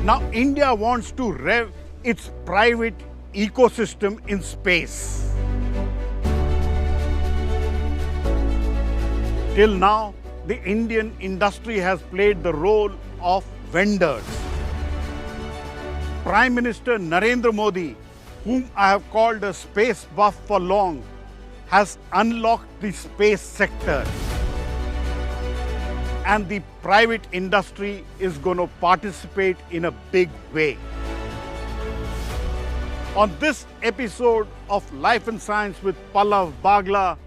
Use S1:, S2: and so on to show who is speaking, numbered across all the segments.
S1: Now India wants to rev its private ecosystem in space. Till now, the Indian industry has played the role of vendors. Prime Minister Narendra Modi, whom I have called a space buff for long, has unlocked the space sector. And the private industry is going to participate in a big way. On this episode of Life and Science with Pallav Bagla,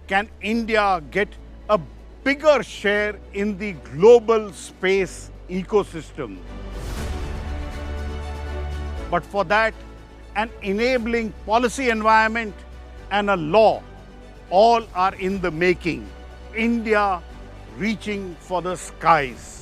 S1: can India get a bigger share in the global space ecosystem? But for that, an enabling policy environment and a law all are in the making. India reaching for the skies.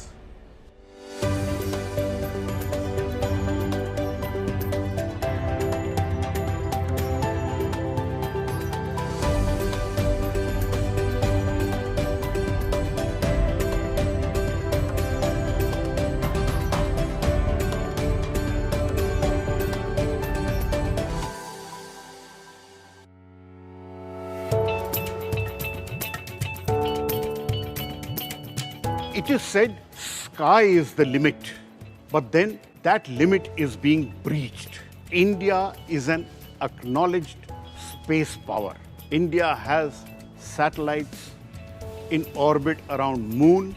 S1: It is said sky is the limit, but then that limit is being breached. India is an acknowledged space power. India has satellites in orbit around Moon,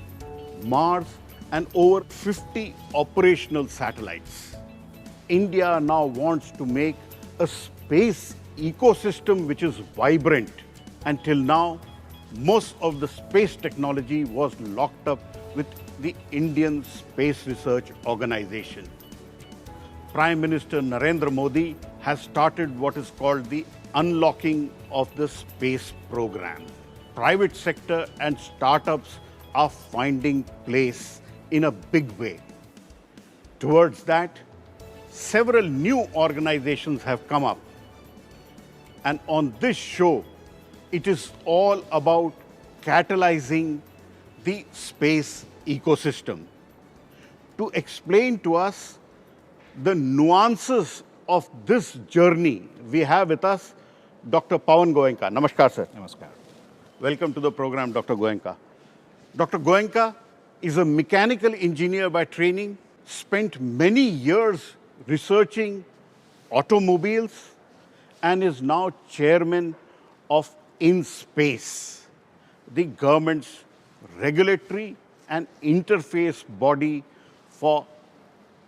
S1: Mars, and over 50 operational satellites. India now wants to make a space ecosystem which is vibrant. Until now, most of the space technology was locked up with the Indian Space Research Organization. Prime Minister Narendra Modi has started what is called the unlocking of the space program. Private sector and startups are finding place in a big way. Towards that, several new organizations have come up. And on this show, it is all about catalyzing the space ecosystem. To explain to us the nuances of this journey, we have with us Dr. Pawan Goenka. Namaskar, sir.
S2: Namaskar.
S1: Welcome to the program, Dr. Goenka. Dr. Goenka is a mechanical engineer by training, spent many years researching automobiles, and is now chairman of INSPACe, the government's regulatory and interface body for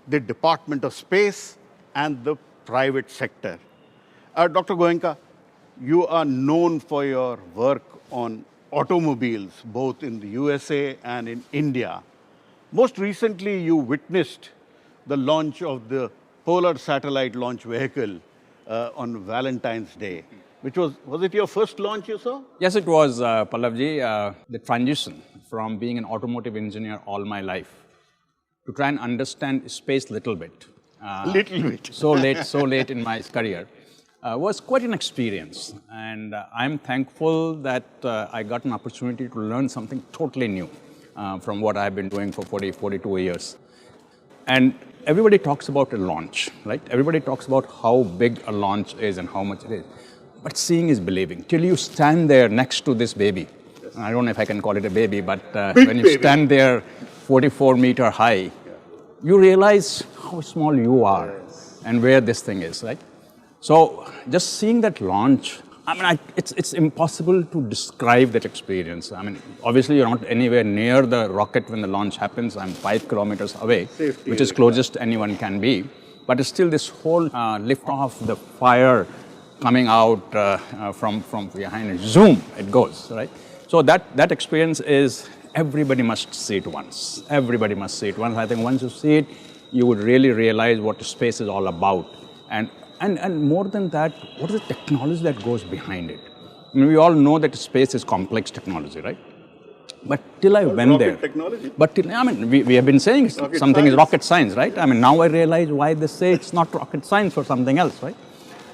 S1: the Department of Space and the private sector. Dr. Goenka, you are known for your work on automobiles, both in the USA and in India. Most recently, you witnessed the launch of the Polar Satellite Launch Vehicle on Valentine's Day. Which was it your first launch you saw?
S2: Yes, it was, Pallavji. The transition from being an automotive engineer all my life to try and understand space little bit.
S1: Little bit.
S2: so late in my career was quite an experience. And I'm thankful that I got an opportunity to learn something totally new from what I've been doing for 42 years. And everybody talks about a launch, right? Everybody talks about how big a launch is and how much it is. But seeing is believing. Till you stand there next to this baby, I don't know if I can call it a baby, but when you stand there 44-meter high, you realize how small you are and where this thing is, right? So just seeing that launch, I mean, it's impossible to describe that experience. I mean, obviously you're not anywhere near the rocket when the launch happens. I'm 5 kilometers away,
S1: Safety,
S2: which is closest anyone can be. But it's still this whole lift off, the fire coming out from behind it, zoom, it goes, right? So that experience is, everybody must see it once. Everybody must see it once. I think once you see it, you would really realize what space is all about. And more than that, what is the technology that goes behind it? I mean, we all know that space is complex technology, right? But till I went there,
S1: technology.
S2: But till, I mean, we have been saying something is rocket science, right? I mean, now I realize why they say it's not rocket science or something else, right?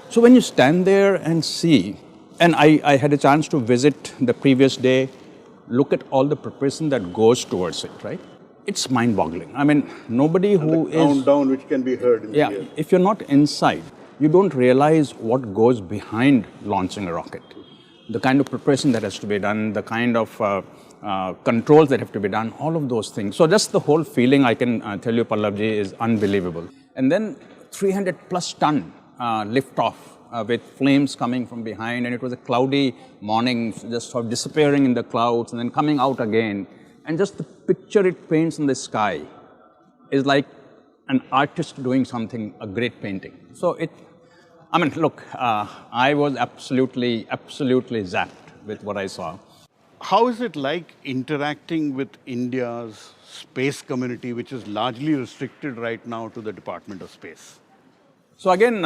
S2: So when you stand there and see, and I had a chance to visit the previous day, look at all the preparation that goes towards it, right? it's mind-boggling. I mean, nobody who is...
S1: Countdown which can be heard in the air.
S2: If you're not inside, you don't realize what goes behind launching a rocket. The kind of preparation that has to be done, the kind of controls that have to be done, all of those things. So just the whole feeling, I can tell you, Pallavji, is unbelievable. And then 300 plus ton liftoff with flames coming from behind, and it was a cloudy morning, just sort of disappearing in the clouds and then coming out again. And just the picture it paints in the sky is like an artist doing something, a great painting. So I mean, look, I was absolutely zapped with what I saw.
S1: How is it like interacting with India's space community, which is largely restricted right now to the Department of Space?
S2: So again,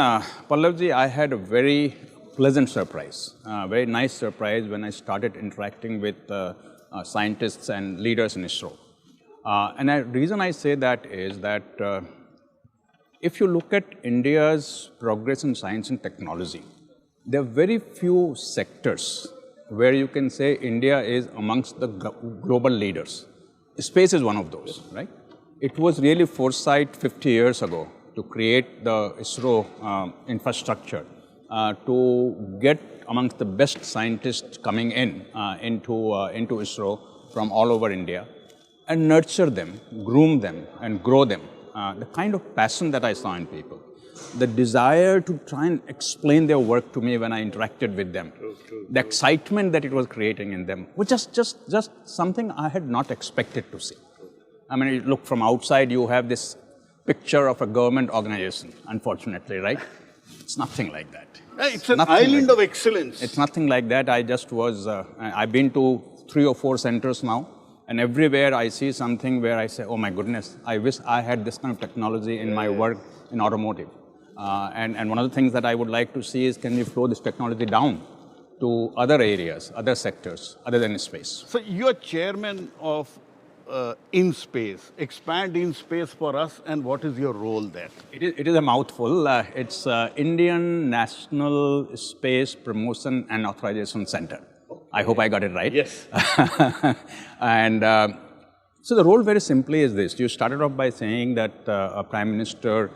S2: Pallavji, I had a very pleasant surprise, very nice surprise when I started interacting with scientists and leaders in ISRO. And the reason I say that is that if you look at India's progress in science and technology, there are very few sectors where you can say India is amongst the global leaders. Space is one of those, right? It was really foresight 50 years ago to create the ISRO infrastructure to get amongst the best scientists coming into ISRO from all over India and nurture them, groom them and grow them. The kind of passion that I saw in people, the desire to try and explain their work to me when I interacted with them, the excitement that it was creating in them was just something I had not expected to see. I mean, look, from outside you have this picture of a government organization, unfortunately, right? It's nothing like that.
S1: It's an island of excellence.
S2: It's nothing like that. I've been to 3 or 4 centers now, and everywhere I see something where I say, oh my goodness, I wish I had this kind of technology in my work in automotive. And one of the things that I would like to see is, can we flow this technology down to other areas, other sectors, other than space?
S1: So you're chairman of INSPACe. Expand INSPACe for us, and what is your role there?
S2: It is a mouthful. It's Indian National Space Promotion and Authorization Center. I hope I got it right.
S1: Yes.
S2: And so the role very simply is this. You started off by saying that a Prime Minister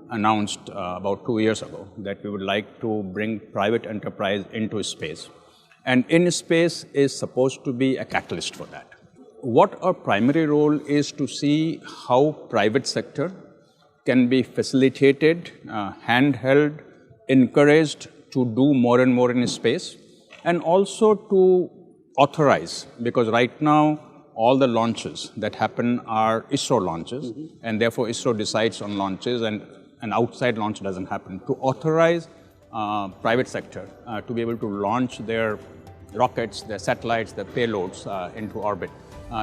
S2: announced about 2 years ago that we would like to bring private enterprise into space. And INSPACe is supposed to be a catalyst for that. What our primary role is to see how private sector can be facilitated, handheld, encouraged to do more and more in space, and also to authorize, because right now all the launches that happen are ISRO launches, and therefore ISRO decides on launches and an outside launch doesn't happen. To authorize private sector to be able to launch their rockets, their satellites, their payloads into orbit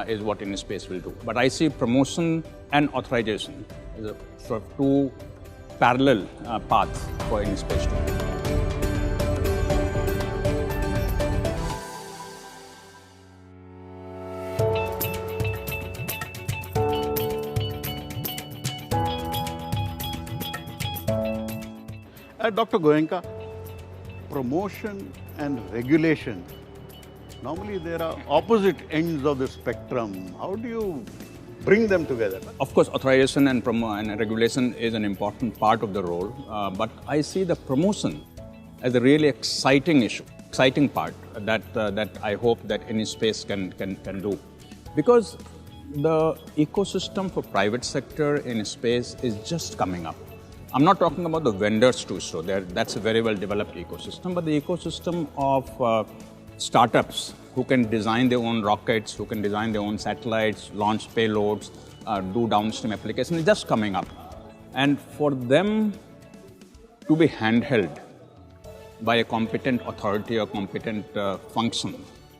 S2: is what INSPACe will do. But I see promotion and authorization as a sort of 2 parallel paths for INSPACe to do.
S1: Dr. Goenka, promotion and regulation, normally there are opposite ends of the spectrum. How do you bring them together?
S2: Of course, authorization and regulation is an important part of the role, but I see the promotion as a really exciting issue, exciting part that I hope that INSPACe can do. Because the ecosystem for private sector in space is just coming up. I'm not talking about the vendors to ISRO, that's a very well developed ecosystem, but the ecosystem of startups who can design their own rockets, who can design their own satellites, launch payloads, do downstream applications, is just coming up. And for them to be handheld by a competent authority or competent function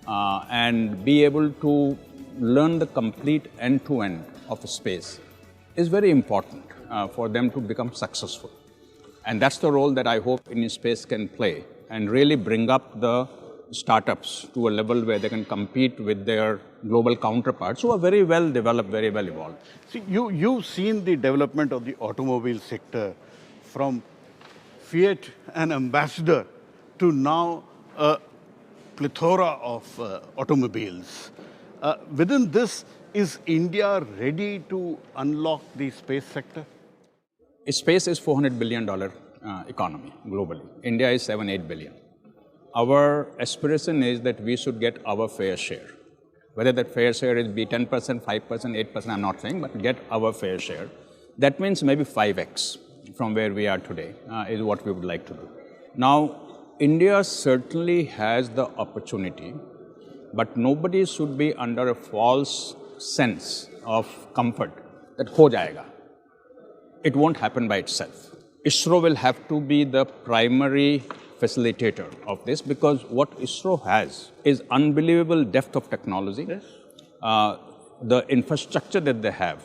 S2: and be able to learn the complete end-to-end of space is very important for them to become successful. And that's the role that I hope INSPACe can play and really bring up the startups to a level where they can compete with their global counterparts who are very well developed, very well evolved.
S1: See, you've seen the development of the automobile sector from Fiat, an ambassador, to now a plethora of automobiles. Within this, Is India ready to unlock the space sector?
S2: Space is $400 billion economy globally. India is 7-8 billion. Our aspiration is that we should get our fair share. Whether that fair share is be 10%, 5%, 8%, I'm not saying, but get our fair share. That means maybe 5x from where we are today is what we would like to do. Now, India certainly has the opportunity, but nobody should be under a false sense of comfort that ho jayega. It won't happen by itself. ISRO will have to be the primary facilitator of this, because what ISRO has is unbelievable depth of technology.
S1: Yes.
S2: The infrastructure that they have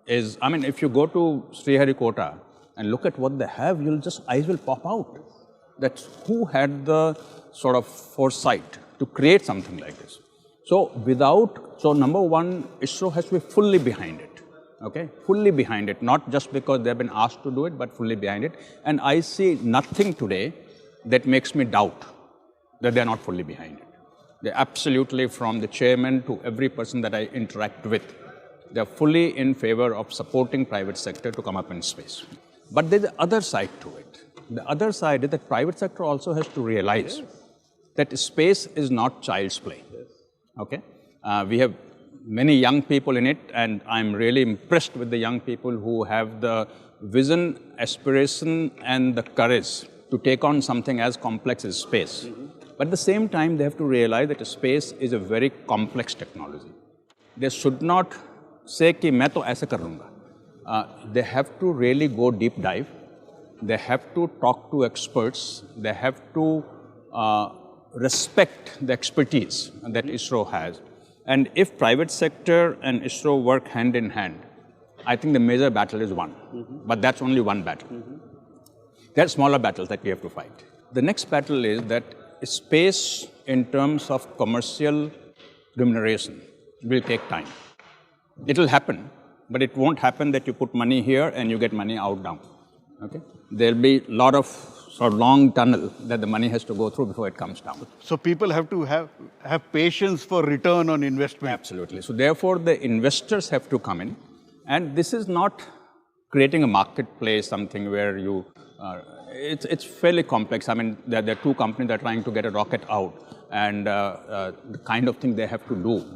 S2: is, I mean, if you go to Sriharikota and look at what they have, eyes will pop out. That's who had the sort of foresight to create something like this. So number one, ISRO has to be fully behind it. Okay, fully behind it, not just because they've been asked to do it, but fully behind it. And I see nothing today that makes me doubt that they're not fully behind it. They're absolutely, from the chairman to every person that I interact with, they're fully in favor of supporting private sector to come up in space. But there's the other side to it. The other side is that private sector also has to realize that space is not child's play. Okay, we have many young people in it, and I'm really impressed with the young people who have the vision, aspiration, and the courage to take on something as complex as space. But at the same time, they have to realize that space is a very complex technology. They should not say कि मैं तो ऐसा कर लूँगा. They have to really go deep dive. They have to talk to experts. They have to respect the expertise that ISRO has. And if private sector and ISRO work hand in hand, I think the major battle is won. But that's only one battle. There are smaller battles that we have to fight. The next battle is that space, in terms of commercial remuneration, will take time. It will happen, but it won't happen that you put money here and you get money out down. Okay? There'll be a lot of sort of long tunnel that the money has to go through before it comes down.
S1: So people have to have patience for return on investment.
S2: Absolutely. So therefore, the investors have to come in. And this is not creating a marketplace, something where you, it's fairly complex. I mean, there are two companies that are trying to get a rocket out. And the kind of thing they have to do,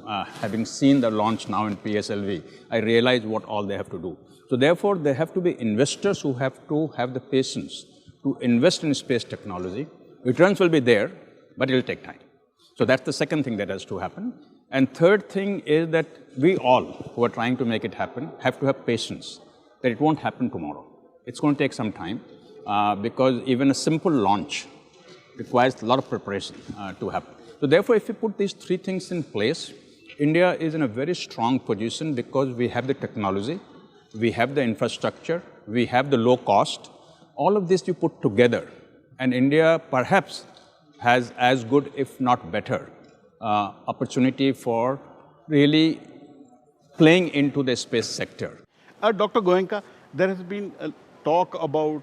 S2: having seen the launch now in PSLV, I realize what all they have to do. So therefore, there have to be investors who have to have the patience to invest in space technology. Returns will be there, but it will take time. So that's the second thing that has to happen. And third thing is that we all who are trying to make it happen have to have patience, that it won't happen tomorrow. It's going to take some time, because even a simple launch requires a lot of preparation to happen. So therefore, if we put these three things in place, India is in a very strong position, because we have the technology, we have the infrastructure, we have the low cost. All of this you put together, and India perhaps has as good, if not better, opportunity for really playing into the space sector.
S1: Dr. Goenka, there has been a talk about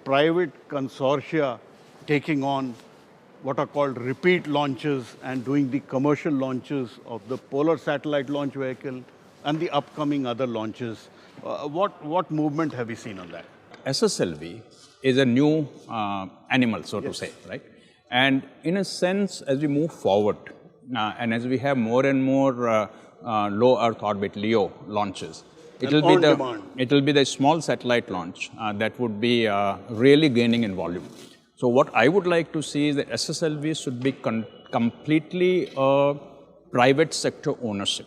S1: private consortia taking on what are called repeat launches and doing the commercial launches of the Polar Satellite Launch Vehicle and the upcoming other launches. What movement have you seen on that?
S2: SSLV is a new animal, so to say, right? And in a sense, as we move forward, and as we have more and more low Earth orbit (LEO) launches, it will be the small satellite launch that would be really gaining in volume. So what I would like to see is that SSLV should be completely private sector ownership.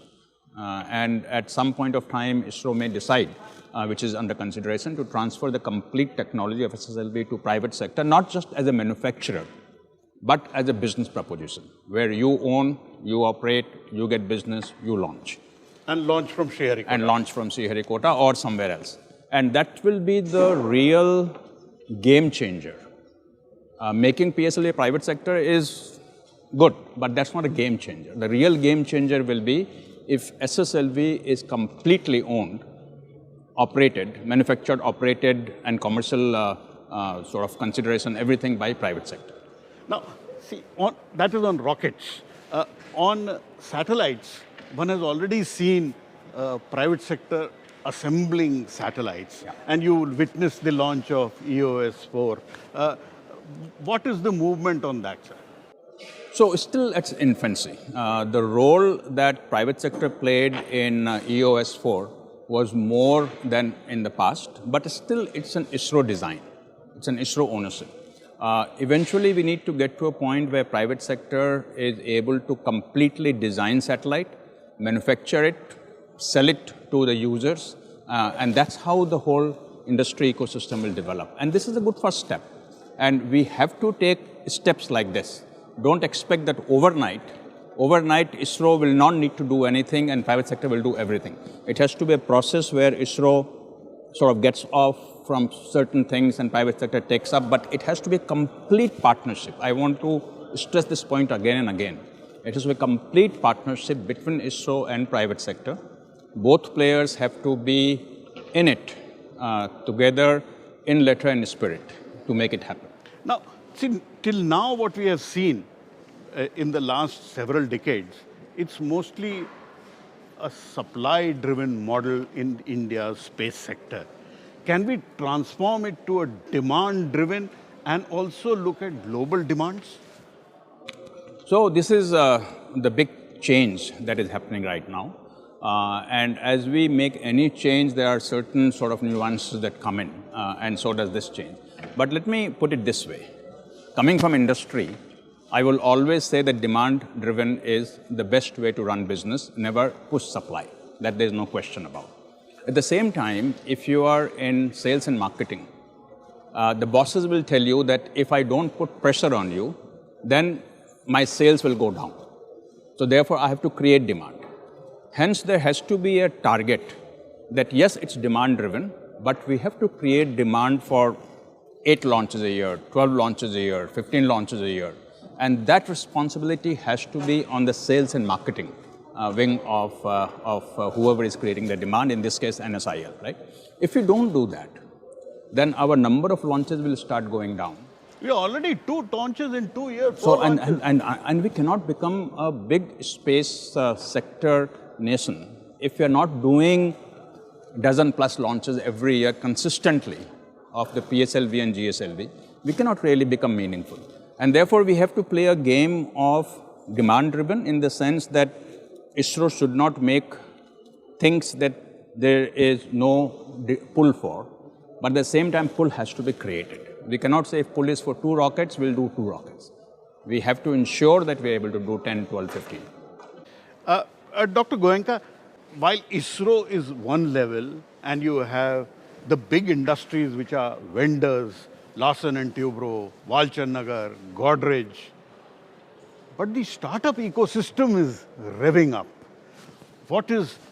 S2: And at some point of time, ISRO may decide, which is under consideration, to transfer the complete technology of SSLV to private sector, not just as a manufacturer, but as a business proposition, where you own, you operate, you get business, you launch.
S1: And launch from Sriharikota.
S2: And launch from Sriharikota or somewhere else. And that will be the real game changer. Making PSLV a private sector is good, but that's not a game changer. The real game changer will be if SSLV is completely owned, operated, manufactured, operated, and commercial sort of consideration, everything by private sector.
S1: Now, see, that is on rockets. On satellites, one has already seen private sector assembling satellites,
S2: Yeah.
S1: and you witnessed the launch of EOS-4. What is the movement on that, sir?
S2: So still at infancy. The role that private sector played in EOS-4 was more than in the past, but still it's an ISRO design. It's an ISRO ownership. Eventually we need to get to a point where private sector is able to completely design satellite, manufacture it, sell it to the users, and that's how the whole industry ecosystem will develop. And this is a good first step. And we have to take steps like this. Don't expect that overnight ISRO will not need to do anything and private sector will do everything. It has to be a process where ISRO sort of gets off from certain things and private sector takes up, but it has to be a complete partnership. I want to stress this point again and again. It is a complete partnership between ISRO and private sector. Both players have to be in it together in letter and spirit to make it happen.
S1: Now, see, till now what we have seen in the last several decades, it's mostly a supply-driven model in India's space sector. Can we transform it to a demand-driven and also look at global demands?
S2: So this is the big change that is happening right now. And as we make any change, there are certain sort of nuances that come in, and so does this change. But let me put it this way. Coming from industry, I will always say that demand-driven is the best way to run business, never push supply. That there's no question about. At the same time, if you are in sales and marketing, the bosses will tell you that if I don't put pressure on you, then my sales will go down. So therefore, I have to create demand. Hence, there has to be a target that yes, it's demand-driven, but we have to create demand for 8 launches a year, 12 launches a year, 15 launches a year. And that responsibility has to be on the sales and marketing wing of whoever is creating the demand, in this case NSIL, right? If we don't do that, then our number of launches will start going down.
S1: We are already 2 launches in 2 years.
S2: So, and we cannot become a big space sector nation if we are not doing dozen plus launches every year consistently of the PSLV and GSLV. We cannot really become meaningful. And therefore, we have to play a game of demand-driven in the sense that ISRO should not make things that there is no pull for, but at the same time, pull has to be created. We cannot say if pull is for 2 rockets, we'll do 2 rockets. We have to ensure that we're able to do 10, 12, 15.
S1: Dr. Goenka, while ISRO is one level and you have the big industries which are vendors, Larsen & Toubro, Walchandnagar, Godrej, but the startup ecosystem is revving up.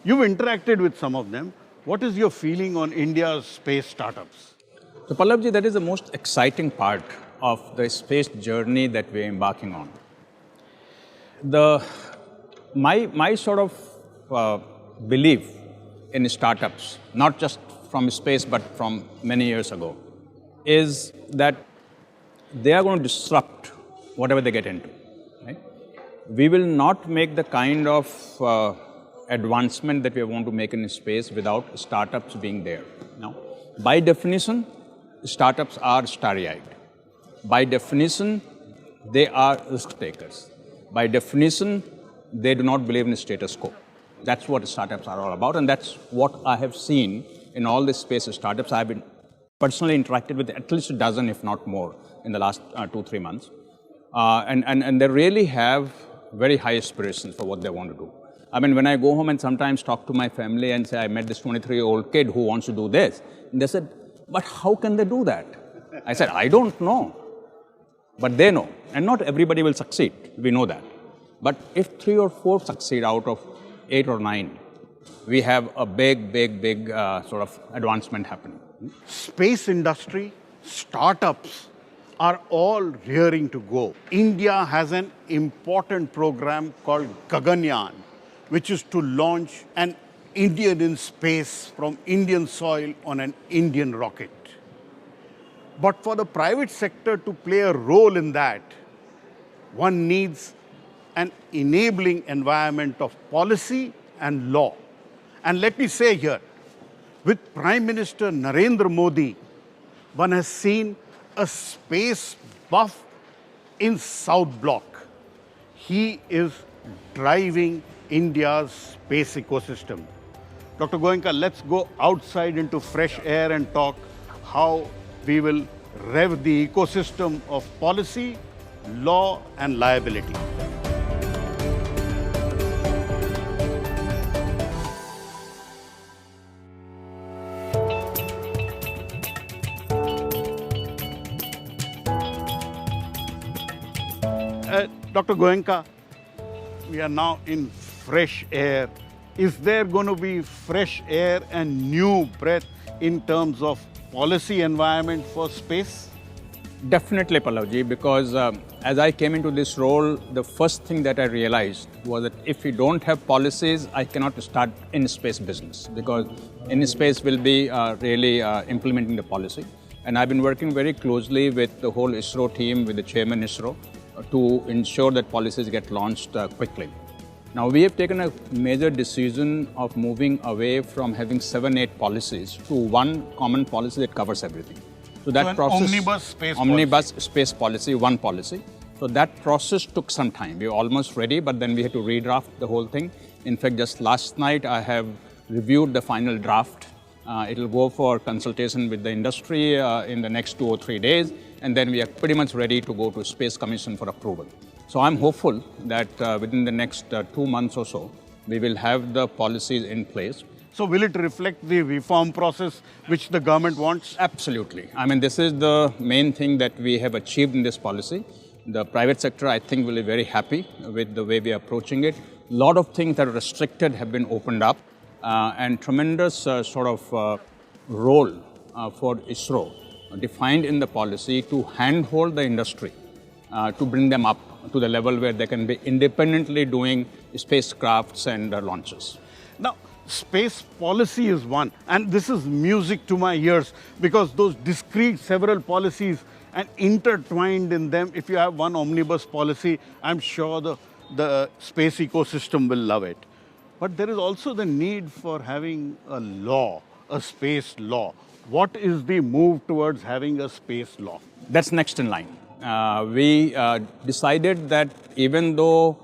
S1: You've interacted with some of them. What is your feeling on India's space startups?
S2: So Pallabji, that is the most exciting part of the space journey that we're embarking on. My sort of belief in startups, not just from space but from many years ago, is that they are going to disrupt whatever they get into. Right? We will not make the kind of advancement that we want to make in space without startups being there. Now, by definition, startups are starry-eyed. By definition, they are risk takers. By definition, they do not believe in the status quo. That's what startups are all about, and that's what I have seen in all the space startups. I've been personally interacted with at least a dozen, if not more, in the last 2-3 months. And they really have very high aspirations for what they want to do. I mean, when I go home and sometimes talk to my family and say, I met this 23-year-old kid who wants to do this, and they said, but how can they do that? I said, I don't know. But they know. And not everybody will succeed. We know that. But if 3 or 4 succeed out of 8 or 9, we have a big sort of advancement happening.
S1: Space industry, startups are all rearing to go. India has an important program called Gaganyaan, which is to launch an Indian in space from Indian soil on an Indian rocket. But for the private sector to play a role in that, one needs an enabling environment of policy and law. And let me say here, with Prime Minister Narendra Modi, one has seen a space buff in South Block. He is driving India's space ecosystem. Dr. Goenka, let's go outside into fresh air and talk how we will rev the ecosystem of policy, law and liability. Dr. Goenka, we are now in fresh air. Is there going to be fresh air and new breath in terms of policy environment for space?
S2: Definitely, Pallavji, because as I came into this role, the first thing that I realized was that if we don't have policies, I cannot start INSPACe business, because INSPACe will be really implementing the policy. And I've been working very closely with the whole ISRO team, with the chairman ISRO, to ensure that policies get launched quickly. Now, we have taken a major decision of moving away from having 7-8 policies to one common policy that covers everything. So that process, omnibus space policy, one policy. So that process took some time. We were almost ready, but then we had to redraft the whole thing. In fact, just last night, I have reviewed the final draft. It will go for consultation with the industry in the next 2 or 3 days, and then we are pretty much ready to go to Space Commission for approval. So I'm hopeful that within the next 2 months or so, we will have the policies in place.
S1: So will it reflect the reform process which the government wants?
S2: Absolutely. I mean, this is the main thing that we have achieved in this policy. The private sector, I think, will be very happy with the way we are approaching it. A lot of things that are restricted have been opened up, and tremendous sort of role for ISRO defined in the policy to handhold the industry to bring them up to the level where they can be independently doing spacecrafts and launches.
S1: Now, space policy is one, and this is music to my ears, because those discrete several policies and intertwined in them, if you have one omnibus policy, I'm sure the space ecosystem will love it. But there is also the need for having a law, a space law. What is the move towards having a space law?
S2: That's next in line. We decided that even though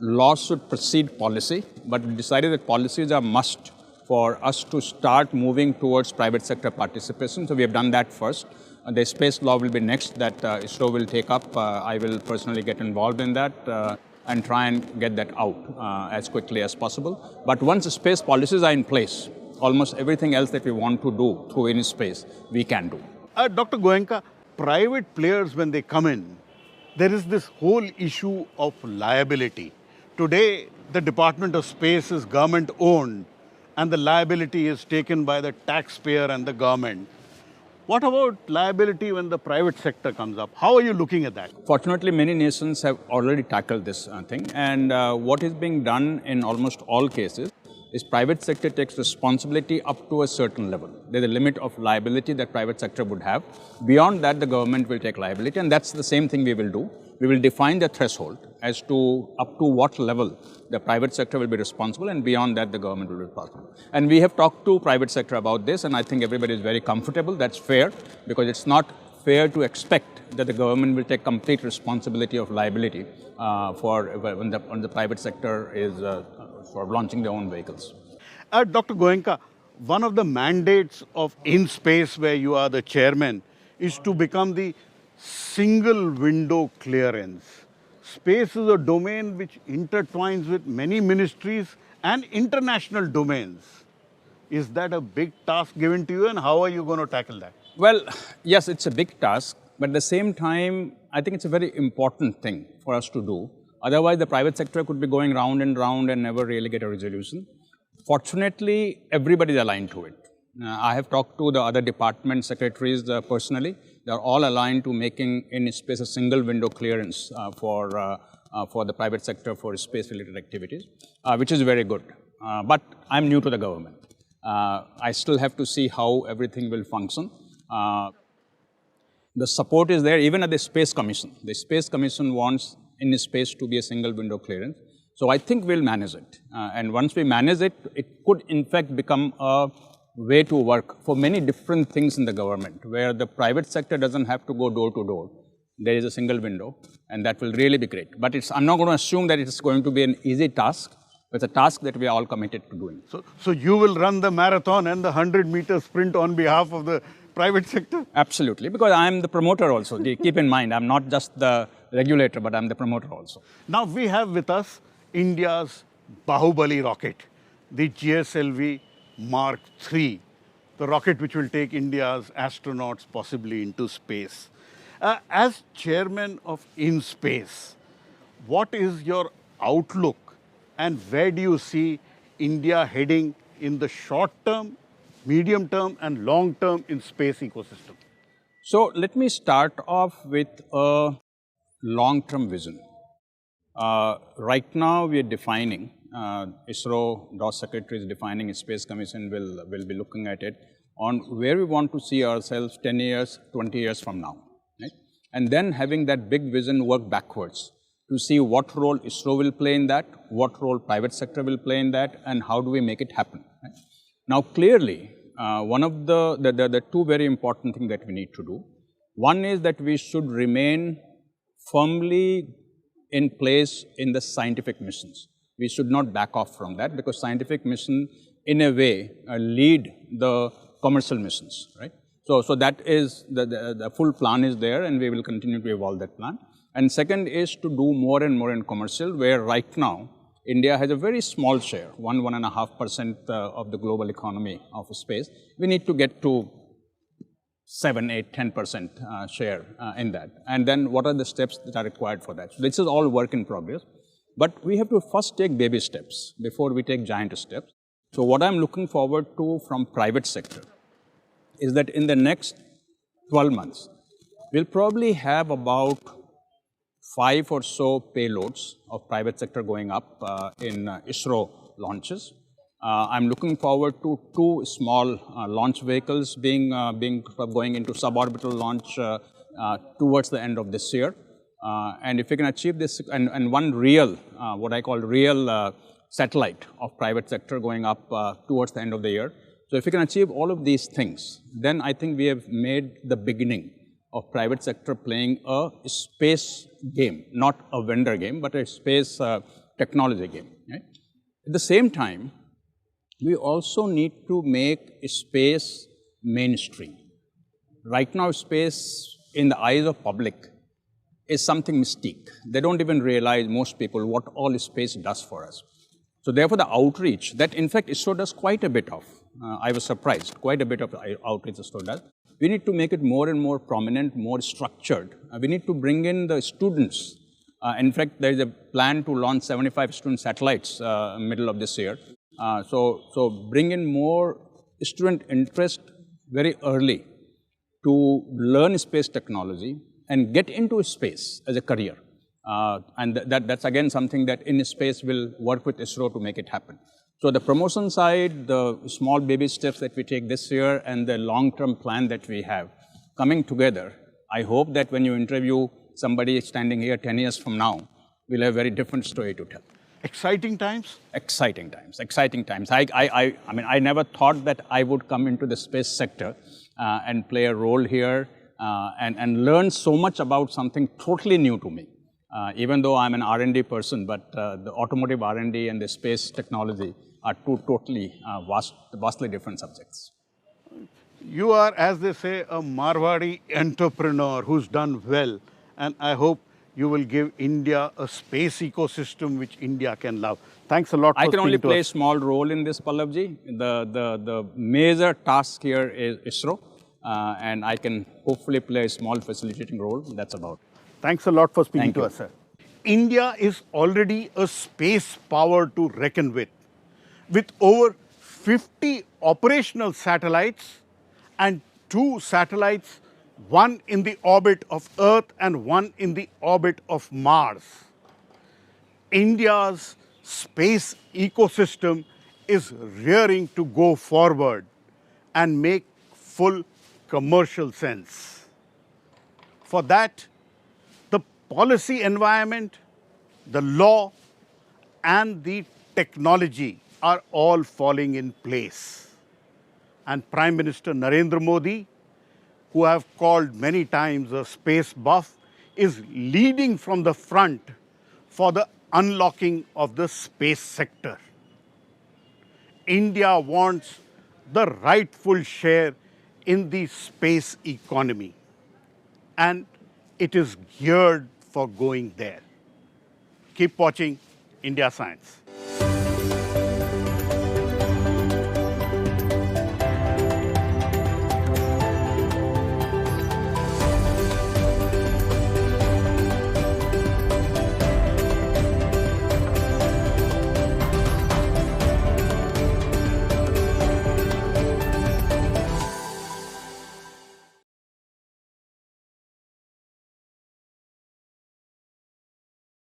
S2: laws should precede policy, but we decided that policies are must for us to start moving towards private sector participation. So we have done that first. The space law will be next that ISRO will take up. I will personally get involved in that and try and get that out as quickly as possible. But once the space policies are in place, almost everything else that we want to do through INSPACe, we can do.
S1: Dr. Goenka, private players, when they come in, there is this whole issue of liability. Today, the Department of Space is government-owned, and the liability is taken by the taxpayer and the government. What about liability when the private sector comes up? How are you looking at that?
S2: Fortunately, many nations have already tackled this thing, and what is being done in almost all cases is private sector takes responsibility up to a certain level. There's a limit of liability that private sector would have. Beyond that, the government will take liability, and that's the same thing we will do. We will define the threshold as to up to what level the private sector will be responsible, and beyond that, the government will be responsible. And we have talked to private sector about this, and I think everybody is very comfortable. That's fair, because it's not fair to expect that the government will take complete responsibility of liability for when the private sector is sort of launching their own vehicles.
S1: Dr. Goenka, one of the mandates of INSPACe, where you are the chairman, is to become the single window clearance. Space is a domain which intertwines with many ministries and international domains. Is that a big task given to you, and how are you going to tackle that?
S2: Well, yes, it's a big task, but at the same time, I think it's a very important thing for us to do. Otherwise, the private sector could be going round and round and never really get a resolution. Fortunately, everybody is aligned to it. I have talked to the other department secretaries personally. They are all aligned to making INSPACe a single window clearance for the private sector for space-related activities, which is very good. But I'm new to the government. I still have to see how everything will function. The support is there even at the Space Commission. The Space Commission wants INSPACe to be a single window clearance. So I think we'll manage it. And once we manage it, it could in fact become a way to work for many different things in the government, where the private sector doesn't have to go door to door. There is a single window, and that will really be great. But I'm not going to assume that it's going to be an easy task. It's a task that we are all committed to doing.
S1: So you will run the marathon and the 100-meter sprint on behalf of the private sector?
S2: Absolutely, because I'm the promoter also. Keep in mind, I'm not just the regulator, but I'm the promoter also.
S1: Now we have with us India's Bahubali rocket, the GSLV Mark III, the rocket which will take India's astronauts possibly into space. As chairman of INSPACe, what is your outlook and where do you see India heading in the short term, medium term and long term in space ecosystem?
S2: So let me start off with a long-term vision. Right now we are defining, ISRO DOS Secretary is defining, Space Commission will be looking at it on where we want to see ourselves 10 years, 20 years from now. Right? And then having that big vision work backwards to see what role ISRO will play in that, what role private sector will play in that, and how do we make it happen. Right? Now clearly, one of the two very important things that we need to do, one is that we should remain firmly in place in the scientific missions. We should not back off from that, because scientific mission, in a way, lead the commercial missions, right? So that is, the full plan is there, and we will continue to evolve that plan. And second is to do more and more in commercial, where right now, India has a very small share, 1.5% of the global economy of space. We need to get to 7, 8, 10% share in that. And then what are the steps that are required for that? So this is all work in progress. But we have to first take baby steps before we take giant steps. So what I'm looking forward to from private sector is that in the next 12 months, we'll probably have about 5 or so payloads of private sector going up in ISRO launches. I'm looking forward to 2 small launch vehicles going into suborbital launch towards the end of this year. And if we can achieve this, and one real, what I call real satellite of private sector going up towards the end of the year. So if we can achieve all of these things, then I think we have made the beginning of private sector playing a space game, not a vendor game, but a space technology game. Right? At the same time, we also need to make space mainstream. Right now, space in the eyes of public is something mystique. They don't even realize, most people, what all space does for us. So therefore, the outreach that in fact ISRO does quite a bit of, I was surprised, quite a bit of outreach ISRO does. We need to make it more and more prominent, more structured. We need to bring in the students. In fact, there is a plan to launch 75 student satellites middle of this year. So bring in more student interest very early to learn space technology and get into space as a career. And that's again something that INSPACe will work with ISRO to make it happen. So the promotion side, the small baby steps that we take this year, and the long-term plan that we have coming together, I hope that when you interview somebody standing here 10 years from now, we'll have a very different story to tell.
S1: Exciting times?
S2: Exciting times, exciting times. I mean, I never thought that I would come into the space sector and play a role here and learn so much about something totally new to me. Even though I'm an R&D person, but the automotive R&D and the space technology are two totally vastly different subjects.
S1: You are, as they say, a Marwari entrepreneur who's done well, and I hope you will give India a space ecosystem which India can love. Thanks a lot for
S2: I can only play a
S1: us.
S2: small role in this, Pallabji. The major task here is ISRO, and I can hopefully play a small facilitating role. That's about it.
S1: Thanks a lot for speaking
S2: Thank
S1: to
S2: you.
S1: us, sir. India is already a space power to reckon with over 50 operational satellites and 2 satellites, one in the orbit of Earth and one in the orbit of Mars. India's space ecosystem is rearing to go forward and make full commercial sense. For that, the policy environment, the law, and the technology are all falling in place. And Prime Minister Narendra Modi, who I have called many times a space buff, is leading from the front for the unlocking of the space sector. India wants the rightful share in the space economy, and it is geared for going there. Keep watching India Science.